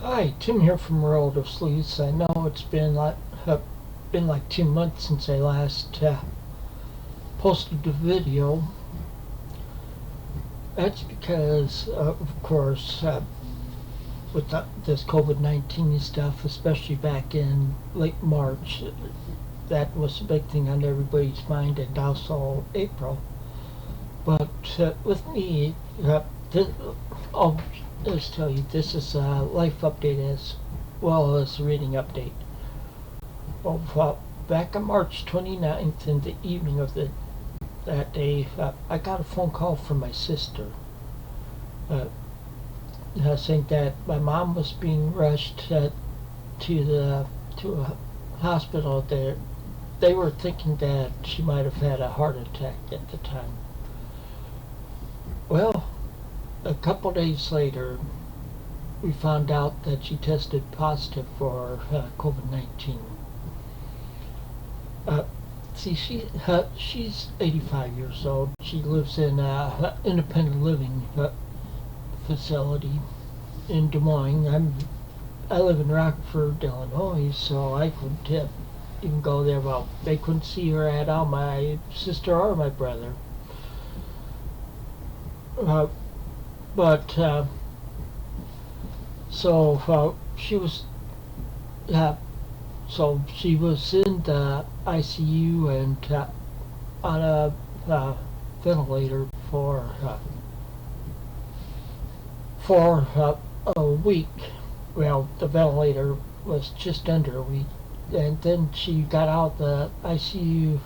Hi, Tim here from World of Sleuths. I know it's been like 2 months since I last posted a video. That's because, of course, with this COVID-19 stuff, especially back in late March, that was a big thing on everybody's mind, and also April. But with me, I'll just tell you, this is a life update as well as a reading update. Well, back on March 29th in the evening of that day, I got a phone call from my sister saying that my mom was being rushed to a hospital there. They were thinking that she might have had a heart attack at the time. Well, a couple days later, we found out that she tested positive for COVID-19. She's 85 years old. She lives in an independent living facility in Des Moines. I live in Rockford, Illinois, so I couldn't even go there. Well, they couldn't see her at all, my sister or my brother. She was she was in the ICU and on a ventilator for a week. Well, the ventilator was just under a week, and then she got out the ICU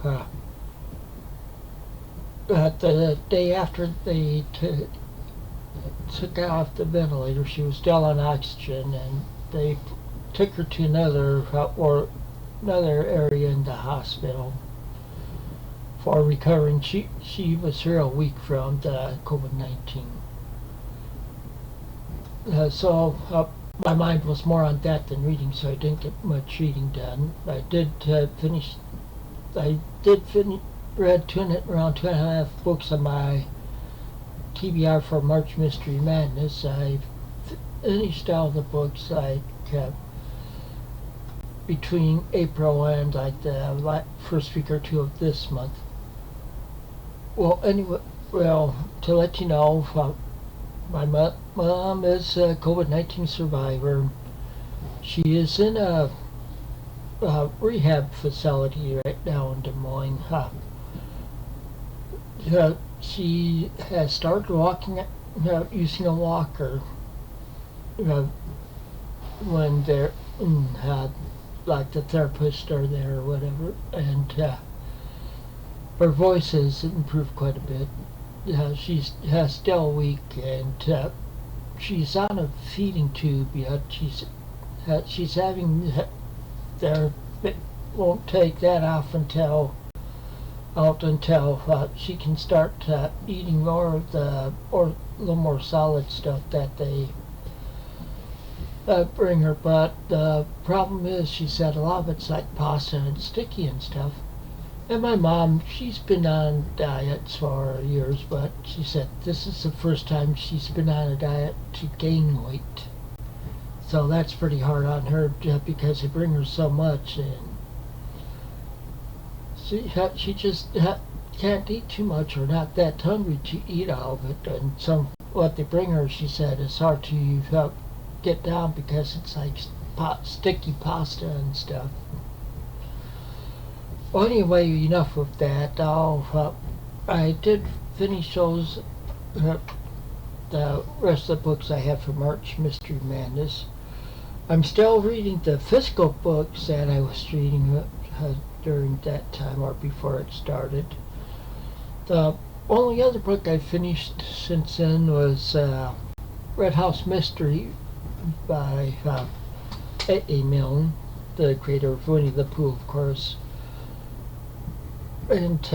the day after they took off the ventilator. She was still on oxygen, and they took her to another area in the hospital for recovering. She was here a week from the COVID-19. My mind was more on that than reading, so I didn't get much reading done. I did read around 2.5 books on my TBR for March Mystery Madness. I finished all the books I kept between April and like the first week or two of this month. Well, anyway, to let you know, my mom is a COVID-19 survivor. She is in a rehab facility right now in Des Moines. She has started walking using a walker when they're like the therapists are there or whatever, and her voice has improved quite a bit. She's still weak, and she's on a feeding tube yet. She's having they won't take that off until she can start eating more of a little more solid stuff that they bring her. But the problem is, she said, a lot of it's like pasta and sticky and stuff. And my mom, she's been on diets for years, but she said this is the first time she's been on a diet to gain weight. So that's pretty hard on her, because they bring her so much, and she just can't eat too much, or not that hungry to eat all of it. And what they bring her, she said, is hard to get down because it's like sticky pasta and stuff. Well, anyway, enough of that. I did finish those, the rest of the books I have for March Mystery Madness. I'm still reading the physical books that I was reading during that time, or before it started. The only other book I finished since then was Red House Mystery by A. Milne, the creator of Winnie the Pooh, of course. And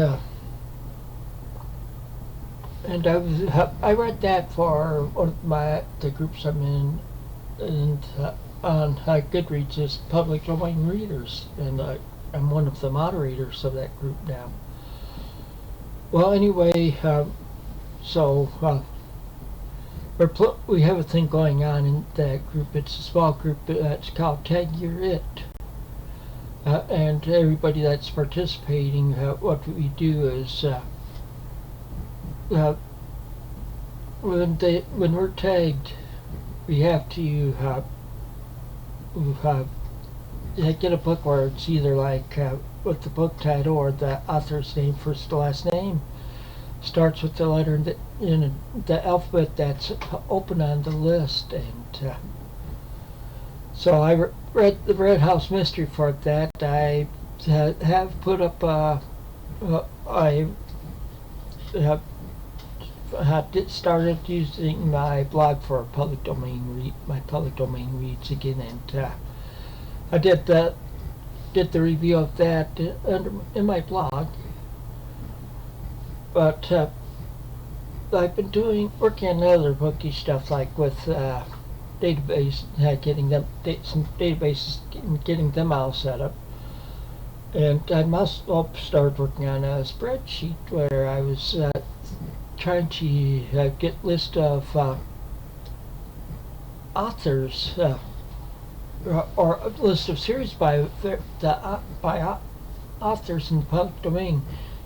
I read that for one of the groups I'm in, and on Goodreads is Public Domain Readers, and I'm one of the moderators of that group now. Well, anyway, we have a thing going on in that group. It's a small group. It's called Tag Your It. And everybody that's participating, what we do is when we're tagged, we have to get a book where it's either like with the book title or the author's name, first to last name, starts with the letter in the alphabet that's open on the list. And so I read the Red House Mystery for that. I have put up I have started using my blog for public domain my public domain reads again, and I did the review of that in my blog. But I've been working on other bookish stuff, like with database, getting them some databases, getting them all set up. And I must start working on a spreadsheet where I was trying to get list of authors or a list of series by authors in the public domain.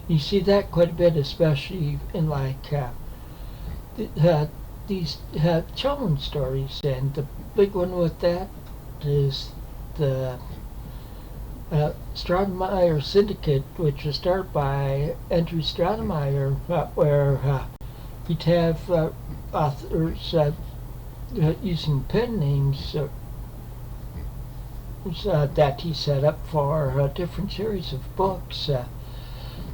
You see that quite a bit, especially in like these children's stories, and the big one with that is the Stratemeyer Syndicate, which was started by Andrew Stratemeyer, where he'd have authors using pen names that he set up for different series of books.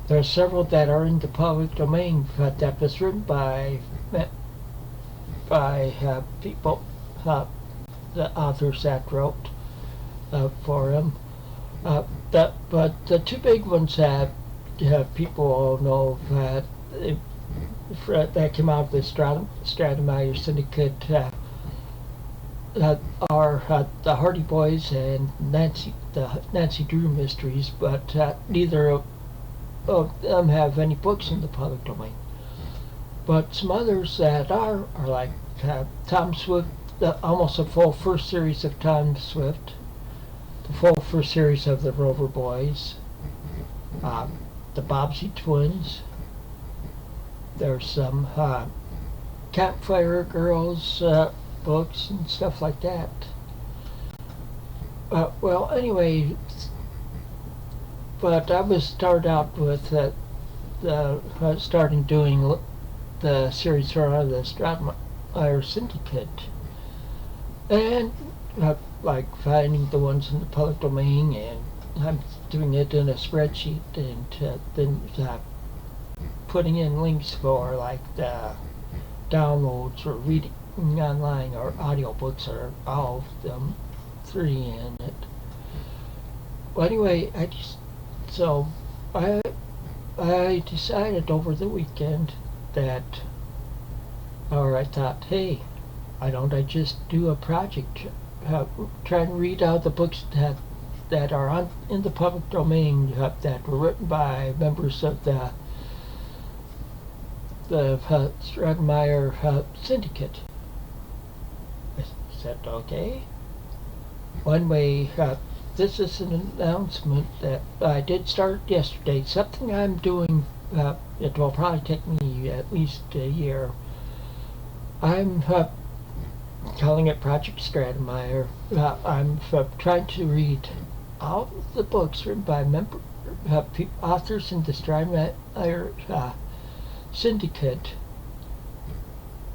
There are several that are in the public domain that was written by people, the authors that wrote for him. But the two big ones that people all know that came out of the Stratemeyer Syndicate are the Hardy Boys and the Nancy Drew mysteries, but neither of them have any books in the public domain. But some others that are like Tom Swift, almost a full first series of Tom Swift, the full first series of the Rover Boys, the Bobbsey Twins. There's some Campfire Girls books and stuff like that. Well, anyway, but I was started out with starting doing the series for the Stratemeyer Syndicate, and like finding the ones in the public domain, and I'm doing it in a spreadsheet, and then putting in links for like the downloads or reading online or audiobooks, or all of them three in it. Well, anyway, I decided over the weekend that, or I thought, hey, why don't I just do a project, try and read out the books that are in the public domain that were written by members of the Stratemeyer Syndicate. I said, okay. One way, this is an announcement that I did start yesterday. Something I'm doing, it will probably take me at least a year. I'm calling it Project Stratemeyer. I'm trying to read all of the books written by authors in the Stratemeyer Syndicate.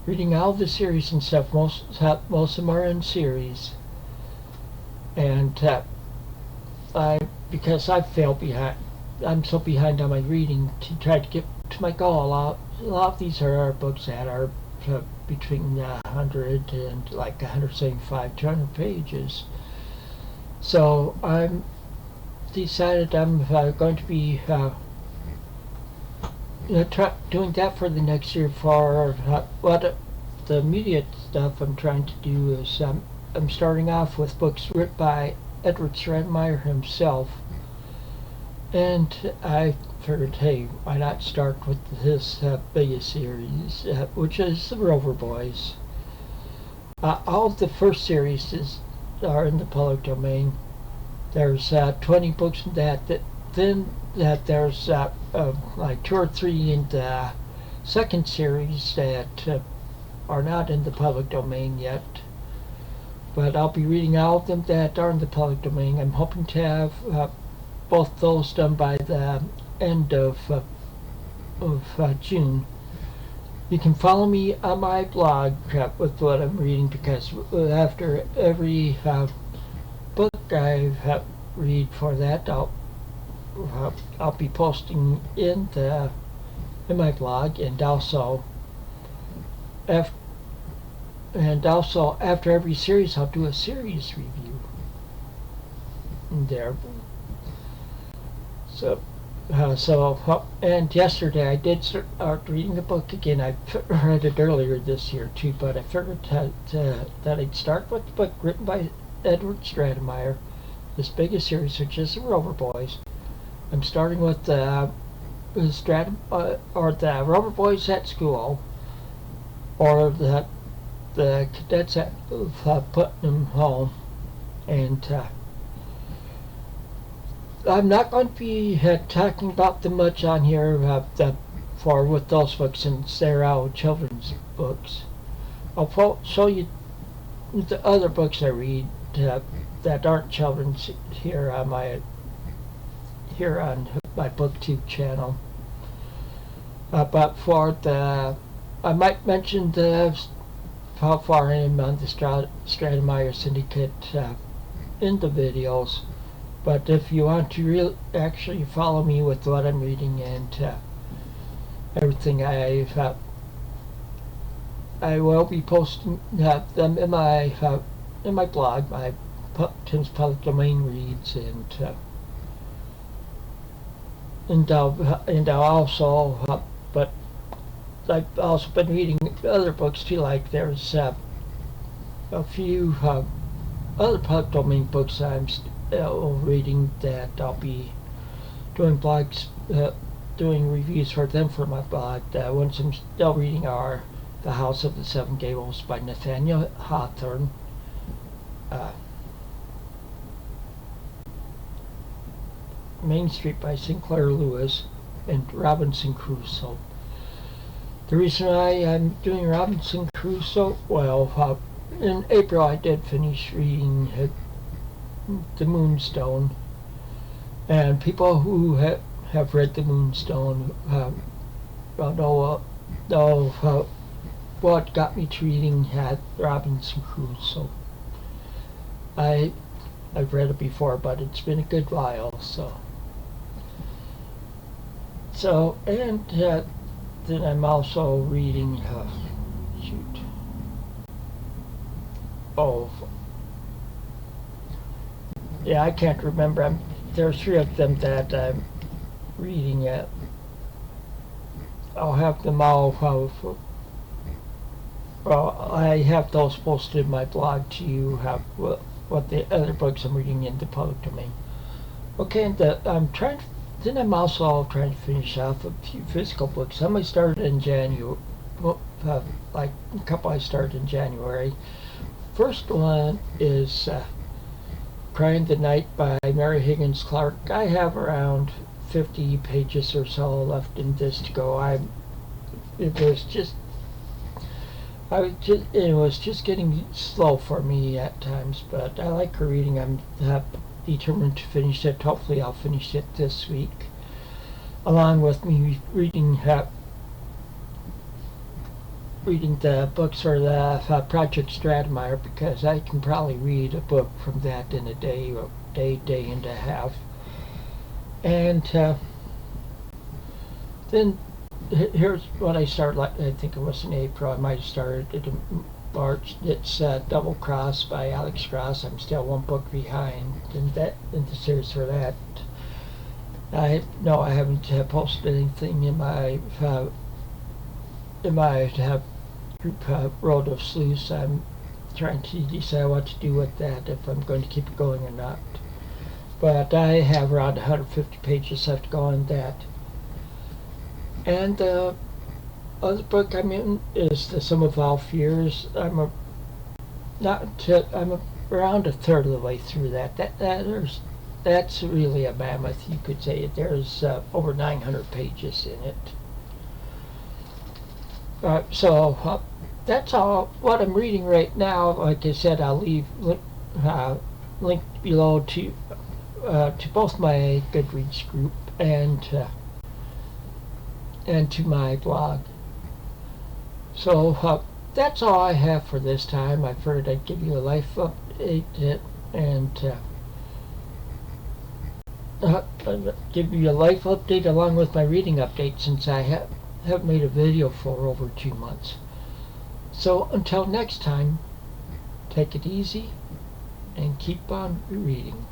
Reading all the series and stuff. Most of them are in series. And because I fell behind, I'm so behind on my reading to try to get to my goal. A lot of these are books that are between 100 and like 175, 200 pages. So I'm decided I'm going to be doing that for the next year. For what the immediate stuff I'm trying to do is I'm starting off with books written by Edward Stratemeyer himself, and I figured, hey, why not start with his biggest series, which is the Rover Boys. All of the first series are in the public domain. There's 20 books in that. Then there's like 2 or 3 in the second series that are not in the public domain yet. But I'll be reading all of them that are in the public domain. I'm hoping to have both those done by the end of June. You can follow me on my blog with what I'm reading, because after every book I read for that, I'll be posting in my blog, and also after every series I'll do a series review in there. And yesterday I did start reading the book again. I read it earlier this year too, but I figured that I'd start with the book written by Edward Stratemeyer, this biggest series, which is the Rover Boys. I'm starting with the Rover Boys at school, or the cadets at Putnam home, and I'm not going to be talking about them much on here with those books, since they're all children's books. I'll show you the other books I read that aren't children's here on my BookTube channel. But I might mention how far I am on the Stratemeyer Syndicate in the videos. But if you want to actually follow me with what I'm reading and everything, I will be posting them in my blog, my Tim's Public Domain Reads, and I'll also but I've also been reading other books too. Like there's a few other public domain books I'm reading that I'll be doing doing reviews for them for my blog. The ones I'm still reading are The House of the Seven Gables by Nathaniel Hawthorne, Main Street by Sinclair Lewis, and Robinson Crusoe. The reason I am doing Robinson Crusoe, well, in April I did finish reading The Moonstone, and people who have read The Moonstone know what got me to reading Robinson Crusoe. I've read it before, but it's been a good while, and then I'm also reading yeah, I can't remember. There are 3 of them that I'm reading at. I'll have them all. I have those posted in my blog to you. What the other books I'm reading in the public domain. Okay, and I'm also trying to finish off a few physical books. Some I started in January. Like a couple I started in January. First one is Crying the Night by Mary Higgins Clark. I have around 50 pages or so left in this to go. It was just getting slow for me at times, but I like her reading. I'm determined to finish it. Hopefully I'll finish it this week, along with me reading the books for the Project Stratemeyer, because I can probably read a book from that in a day and a half. And then here's what I started. I think it was in April. I might have started it in March. It's Double Cross by Alex Cross. I'm still 1 book behind in the series for that. I haven't posted anything in my group Road of Sleuths. I'm trying to decide what to do with that, if I'm going to keep it going or not. But I have around 150 pages left to go on that. And the other book I'm in is The Sum of All Fears. I'm I'm around a third of the way through that. That's really a mammoth, you could say. There's over 900 pages in it. That's all what I'm reading right now. Like I said, I'll leave link below to both my Goodreads group and to my blog. So that's all I have for this time. I figured I'd give you a life update and give you a life update along with my reading update, since I haven't made a video for over 2 months. So until next time, take it easy and keep on reading.